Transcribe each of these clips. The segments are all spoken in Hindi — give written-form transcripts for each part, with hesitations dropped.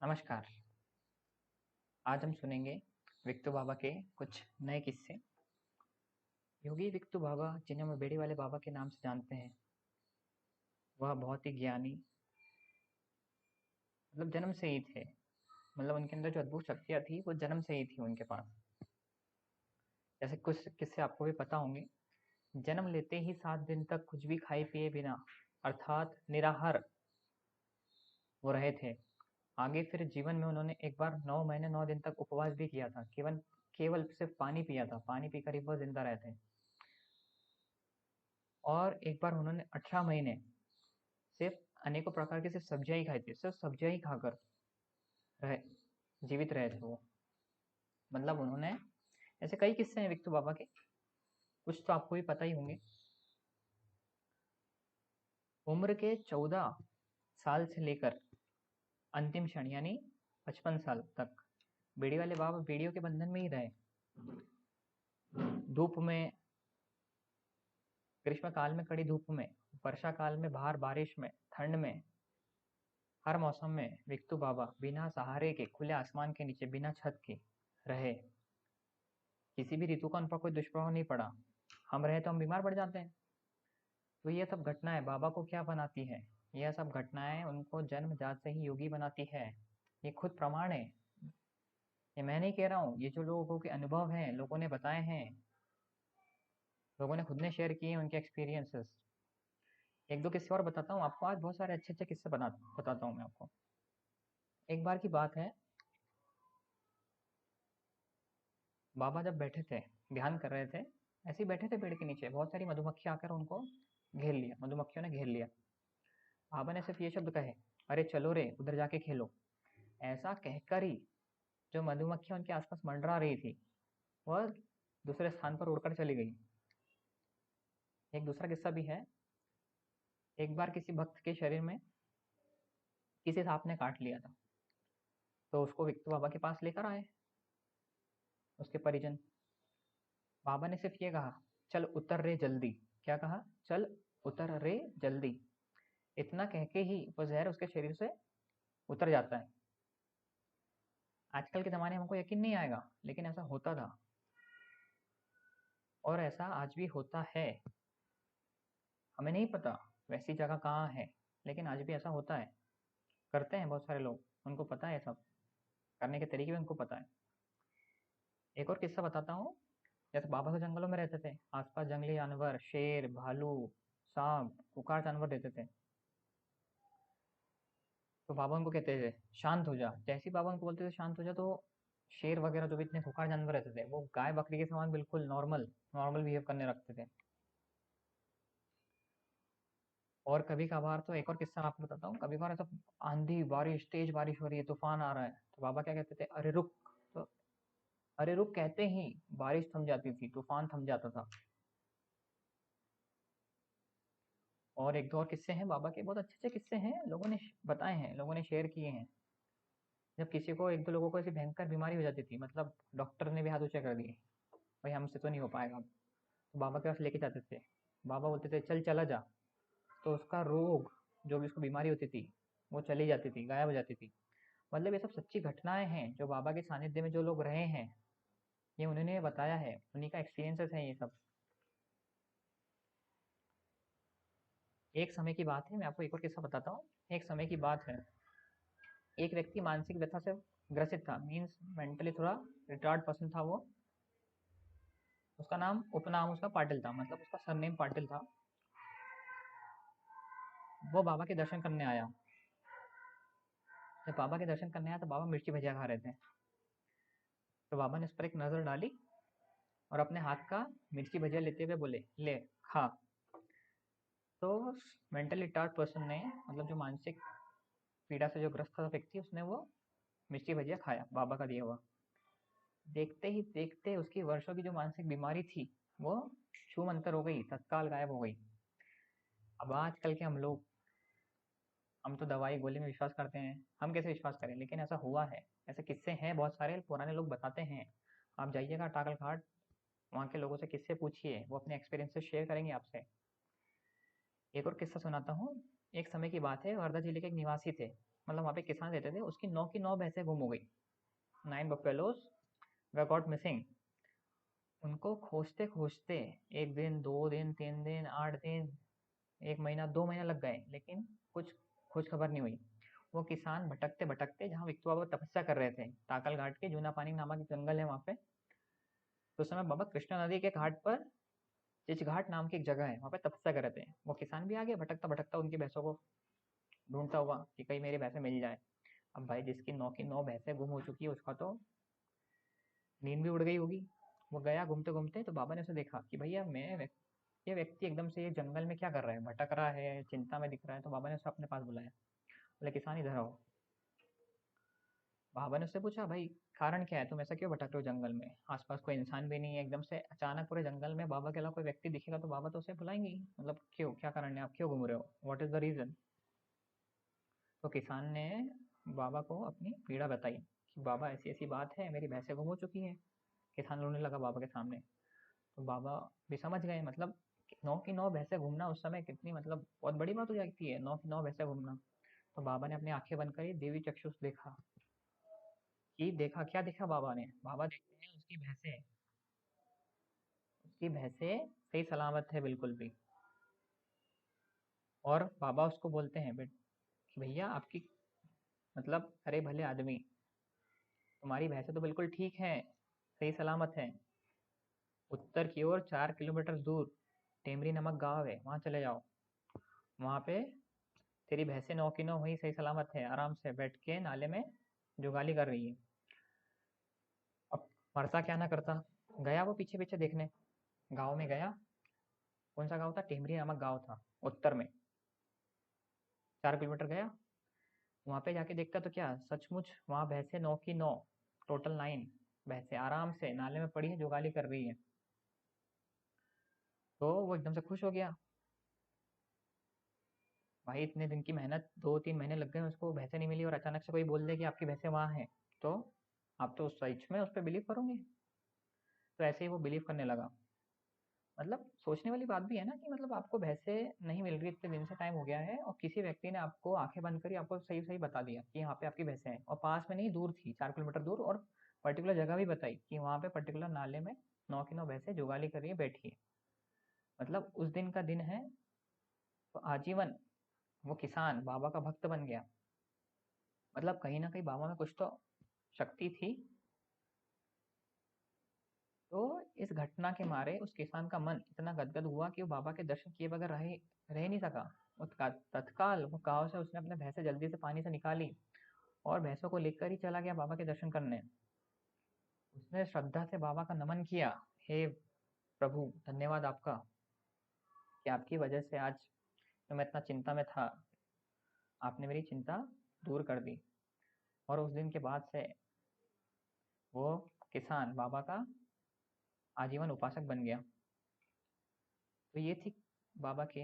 नमस्कार। आज हम सुनेंगे विक्टू बाबा के कुछ नए किस्से। योगी विक्टू बाबा, जिन्हें हम बेड़ी वाले बाबा के नाम से जानते हैं, वह बहुत ही ज्ञानी, जन्म से ही थे। उनके अंदर जो अद्भुत शक्तियाँ थी वो जन्म से ही थी उनके पास। जैसे कुछ किस्से आपको भी पता होंगे। जन्म लेते ही 7 दिन तक कुछ भी खाए पिए बिना, अर्थात निराहार वो रहे थे। आगे फिर जीवन में उन्होंने एक बार 9 महीने 9 दिन तक उपवास भी किया था। केवल केवल सिर्फ पानी पिया था, पानी पीकर ही वो जिंदा रहे थे। और एक बार उन्होंने 18 महीने सिर्फ अनेकों प्रकार की सिर्फ सब्जियां ही खाई थी, सिर्फ सब्जियां ही खाकर रहे जीवित रहे थे वो। उन्होंने ऐसे कई किस्से हैं विक्टू बाबा के, कुछ तो आपको भी पता ही होंगे। उम्र के 14 साल से लेकर अंतिम क्षण यानी 55 साल तक बेड़ी वाले बाबा बेड़ियों के बंधन में ही रहे। धूप में, ग्रीष्म काल में कड़ी धूप में, वर्षा काल में बाहर बारिश में, ठंड में, हर मौसम में विक्टू बाबा बिना सहारे के खुले आसमान के नीचे बिना छत के रहे। किसी भी ऋतु का उन पर कोई दुष्प्रभाव नहीं पड़ा। हम रहे तो हम बीमार पड़ जाते हैं। तो ये सब घटनाएं बाबा को क्या बनाती है? यह सब घटनाएं उनको जन्मजात से ही योगी बनाती है। ये खुद प्रमाण है। ये मैं नहीं कह रहा हूँ, ये जो लोगों के अनुभव हैं, लोगों ने बताए हैं, लोगों ने खुद ने शेयर किए हैं उनके एक्सपीरियंसेस। एक दो किस्से और बताता हूँ आपको। आज बहुत सारे अच्छे अच्छे किस्से बताता हूँ मैं आपको। एक बार की बात है, बाबा जब बैठे थे, ध्यान कर रहे थे, ऐसे ही बैठे थे पेड़ के नीचे, बहुत सारी मधुमक्खी आकर उनको घेर लिया, मधुमक्खियों ने घेर लिया। बाबा ने सिर्फ ये शब्द कहे, अरे चलो रे उधर जाके खेलो। ऐसा कहकर ही जो मधुमक्खियां उनके आसपास मंडरा रही थी वह दूसरे स्थान पर उड़कर चली गई। एक दूसरा किस्सा भी है। एक बार किसी भक्त के शरीर में किसी सांप ने काट लिया था, तो उसको विक्टू बाबा के पास लेकर आए उसके परिजन। बाबा ने सिर्फ ये कहा, चल उतर रे जल्दी। क्या कहा? चल उतर रे जल्दी। इतना कह के ही वो जहर उसके शरीर से उतर जाता है। आजकल के ज़माने में हमको यकीन नहीं आएगा, लेकिन ऐसा होता था और ऐसा आज भी होता है। हमें नहीं पता वैसी जगह कहाँ है, लेकिन आज भी ऐसा होता है। करते हैं बहुत सारे लोग, उनको पता है सब, करने के तरीके भी उनको पता है। एक और किस्सा बताता हूँ। जैसे बाबा तो जंगलों में रहते थे, आसपास जंगली जानवर, शेर, भालू, सांप, खुंखार जानवर रहते थे। तो बाबा उनको कहते थे शांत हो जा। जैसे ही बाबा उनको बोलते थे शांत हो जा, तो शेर वगैरह जो भी इतने खुंखार जानवर रहते थे वो गाय बकरी के समान बिल्कुल नॉर्मल नॉर्मल बिहेव करने लगते थे। और कभी कभार तो एक और किस्सा मैं आपको बताता हूँ। कभी कभार ऐसा आंधी बारिश, तेज बारिश हो रही है, तूफान आ रहा है, तो बाबा क्या कहते थे, अरे रुक। तो अरे रुक कहते ही बारिश थम जाती थी, तूफान थम जाता था। और एक दो और किस्से हैं बाबा के, बहुत अच्छे अच्छे किस्से हैं, लोगों ने बताए हैं, लोगों ने शेयर किए हैं। जब किसी को, एक दो लोगों को ऐसी भयंकर बीमारी हो जाती थी, डॉक्टर ने भी हाथ ऊंचे कर दिए, भाई हमसे तो नहीं हो पाएगा, तो बाबा के पास लेके जाते थे। बाबा बोलते थे चल चला जा, तो उसका रोग, जो भी उसको बीमारी होती थी, वो चली जाती थी, गायब हो जाती थी। ये सब सच्ची घटनाएं हैं जो बाबा के सानिध्य में जो लोग रहे हैं, ये उन्होंने बताया है, उन्हीं का एक्सपीरियंसेस है ये सब। एक समय की बात है, मैं आपको एक और किस्सा बताता हूँ। एक समय की बात है, एक व्यक्ति मानसिक व्यथा से ग्रसित था, मीन्स मेंटली थोड़ा रिटार्ड पर्सन था वो। उसका नाम, उपनाम उसका पाटिल था, उसका सरनेम पाटिल था। वो बाबा के दर्शन करने आया। जब बाबा के दर्शन करने आया तो बाबा मिर्ची भजिया खा रहे थे। तो बाबा ने उस पर एक नजर डाली और अपने हाथ का मिर्ची भजिया लेते हुए बोले, ले खा। तो मेंटली रिटार्ड पर्सन ने, जो मानसिक पीड़ा से जो ग्रस्त था व्यक्ति, उसने वो मिर्ची भजिया खाया बाबा का दिया हुआ। देखते ही देखते उसकी वर्षों की जो मानसिक बीमारी थी वो छूमंतर हो गई, तत्काल गायब हो गई। अब आजकल के हम लोग, हम तो दवाई गोली में विश्वास करते हैं, हम कैसे विश्वास करें? लेकिन ऐसा हुआ है, ऐसे किस्से हैं बहुत सारे, पुराने लोग बताते हैं। आप जाइएगा टाकल घाट, वहाँ के लोगों से किस्से पूछिए, वो अपने एक्सपीरियंसेस शेयर करेंगे आपसे। एक और किस्सा सुनाता हूँ। एक समय की बात है, वर्धा जिले के एक निवासी थे। मतलब वहाँ पे किसान रहते थे, उसकी 9 की 9 भैंसें गुम हो गई। 9 बफेलोज वर गॉट मिसिंग। उनको खोजते खोजते 1 दिन, 2 दिन, 3 दिन, 8 दिन, 1 महीना, 2 महीना लग गए, लेकिन कुछ खोज खबर नहीं हुई। वो किसान भटकते भटकते जहाँ विक्टू बाबा तपस्या कर रहे थे, टाकल घाट के जूना पानी नामक एक जंगल है वहाँ पे, तो उस समय बाबा कृष्णा नदी के घाट पर चिचघाट नाम की एक जगह है, वहाँ पे तपस्या कर रहे थे। वो किसान भी आ गया भटकता भटकता उनकी भैंसों को ढूंढता हुआ कि कहीं मेरी भैंसें मिल जाए। अब भाई जिसकी 9 की 9 भैंसें गुम हो चुकी है उसका तो नींद भी उड़ गई होगी। वो गया घूमते घूमते, तो बाबा ने उसे देखा कि भैया ये व्यक्ति एकदम से ये जंगल में क्या कर रहा है, भटक रहा है, चिंता में दिख रहा है। तो बाबा ने उसे अपने पास बुलाया, बोले किसान इधर आओ। बाबा ने उससे पूछा भाई कारण क्या है, तुम ऐसा क्यों भटक रहे हो जंगल में, आसपास कोई इंसान भी नहीं है, एकदम से अचानक पूरे जंगल में बाबा के अलावा कोई व्यक्ति दिखेगा तो बाबा तो उसे बुलाएंगे ही। मतलब क्यों, क्या कारण है, आप क्यों घूम रहे हो, व्हाट इज द रीजन। तो किसान ने बाबा को अपनी पीड़ा बताई कि बाबा ऐसी ऐसी बात है, मेरी भैंसें गुम हो चुकी है। किसान रोने लगा बाबा के सामने। तो बाबा भी समझ गए, मतलब 9 की 9 भैंसें घूमना उस समय कितनी मतलब बहुत बड़ी बात हो जाती है, 9 की 9 भैंसें घूमना। तो बाबा ने अपनी आंखें बंद करी, देवी चक्षुष देखा। कि देखा, क्या देखा बाबा ने, बाबा देखते हैं उसकी भैंसें सही सलामत है बिल्कुल भी। और बाबा उसको बोलते हैं बेट कि भैया आपकी मतलब अरे भले आदमी, तुम्हारी भैंसें तो बिल्कुल ठीक हैं, सही सलामत है। उत्तर की ओर 4 किलोमीटर दूर टेमरी नमक गांव है, वहां चले जाओ। वहां पे तेरी भैंसें 9 की 9 वहीं सही सलामत है, आराम से बैठ के नाले में जुगाली कर रही है। अब मरता क्या ना करता, गया वो पीछे पीछे देखने, गांव में गया। कौन सा गांव था, टेमरी नामक गांव था उत्तर में। 4 किलोमीटर गया, वहां पे जाके देखता तो क्या सचमुच वहां भैंसे 9 की 9, टोटल 9 भैंसे आराम से नाले में पड़ी है, जुगाली कर रही है। तो वो एकदम से खुश हो गया। भाई इतने दिन की मेहनत, 2-3 महीने लग गए उसको, भैंसे नहीं मिली, और अचानक से कोई बोल दे कि आपकी भैंसे वहां है, तो आप तो सच में उस पर बिलीव करोगे। तो ऐसे ही वो बिलीव करने लगा। मतलब सोचने वाली बात भी है ना कि मतलब आपको भैंसे नहीं मिल रही, इतने दिन से टाइम हो गया है, और किसी व्यक्ति ने आपको आंखें बंद करी, आपको सही सही बता दिया कि यहाँ पे आपकी भैंसे हैं, और पास में नहीं दूर थी, 4 किलोमीटर दूर, और पर्टिकुलर जगह भी बताई कि वहां पे पर्टिकुलर नाले में 9 की 9 भैंसे जुगाली कर रही है, बैठी है। मतलब उस दिन का दिन है। तो आजीवन वो किसान बाबा का भक्त बन गया। मतलब कहीं ना कहीं बाबा में कुछ तो शक्ति थी। तो इस घटना के मारे उस किसान का मन इतना गदगद हुआ कि वो बाबा के दर्शन किए बगैर रह नहीं सका। वो तत्काल वो गांव से उसने अपने भैंसे जल्दी से पानी से निकाली, और भैंसों को लेकर ही चला गया बाबा के दर्शन करने। उसने श्रद्धा से बाबा का नमन किया, हे प्रभु धन्यवाद आपका, कि आपकी वजह से आज जो मैं इतना चिंता में था, आपने मेरी चिंता दूर कर दी। और उस दिन के बाद से वो किसान बाबा का आजीवन उपासक बन गया। तो ये थी बाबा के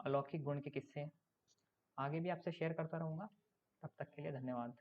अलौकिक गुण के किस्से। आगे भी आपसे शेयर करता रहूँगा। तब तक के लिए धन्यवाद।